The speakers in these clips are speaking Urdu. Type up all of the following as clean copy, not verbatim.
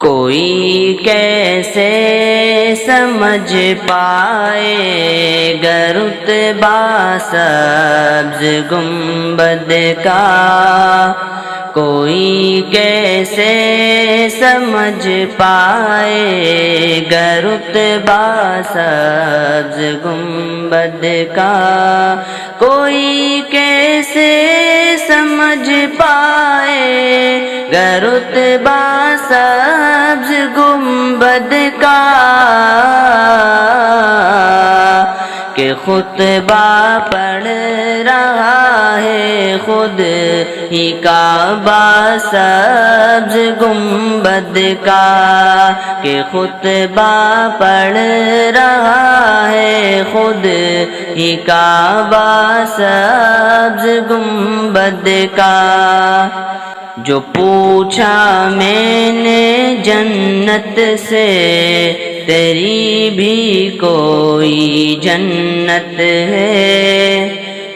کوئی کیسے سمجھ پائے گا رتبہ سبز گنبد کا، کوئی کیسے سمجھ پائے گا رتبہ سبز گنبد کا، کوئی کیسے سمجھ پائے گا رتبہ سبز گنبد کا، کہ خطبہ پڑھ رہا ہے خود ہی کعبہ سبز گنبد کا، کہ خطبہ پڑھ رہا ہے خود ہی کعبہ سبز گنبد کا۔ جو پوچھا میں نے جنت سے تیری بھی کوئی جنت ہے،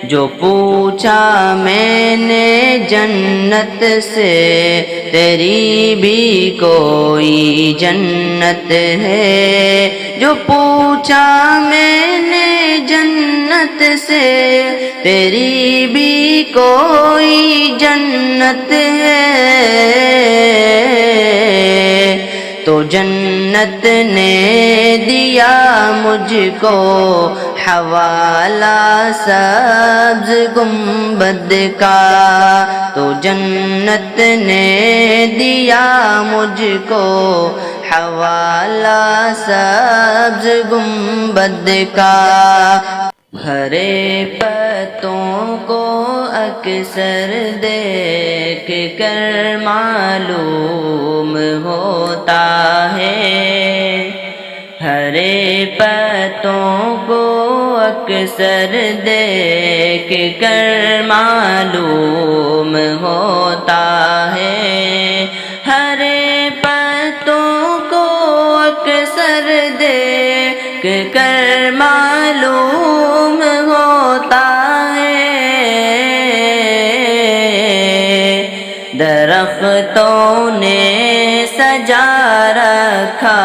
جو پوچھا میں نے جنت سے تیری بھی کوئی جنت ہے، جو پوچھا میں نے جنت سے تیری بھی کوئی جنت ہے، تو جنت نے دیا مجھ کو حوالہ سبز گنبد کا، تو جنت نے دیا مجھ کو حوالہ سبز گنبد کا۔ ہرے پتوں کو اکثر دیکھ کر معلوم ہوتا ہے، ہرے پتوں کو اکثر دیکھ کر معلوم ہوتا ہے، ہرے پتوں کو اکثر دیکھ کر معلوم ہوتا ہے، درختوں نے سجا رکھا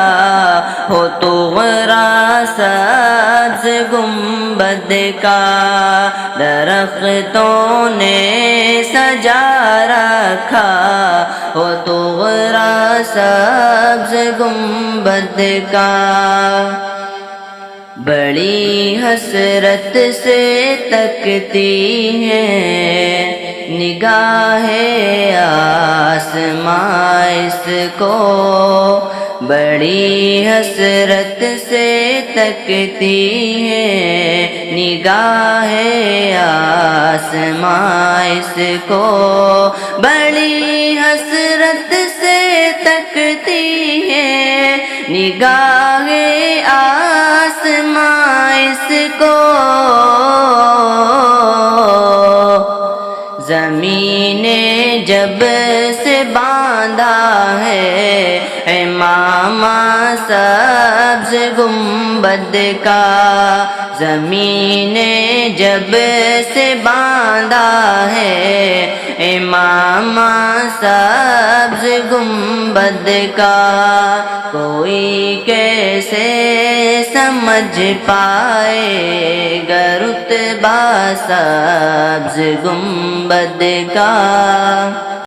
ہو طغرا سبز گنبد کا، درختوں نے سجا رکھا ہو طغرا سبز گنبد کا۔ بڑی حسرت سے تکتی ہے نگاہ آسماں اس کو، بڑی حسرت سے تکتی ہے نگاہ آسماں اس کو، بڑی حسرت سے تکتی ہے نگاہ آسماں اس کو، زمین نے جب سے باندھا ہے امامہ سبز گنبد کا، زمین نے جب سے باندھا ہے امامہ سبز گنبد کا، کوئی کیسے سمجھ پائے گا رتبہ سبز گنبد کا۔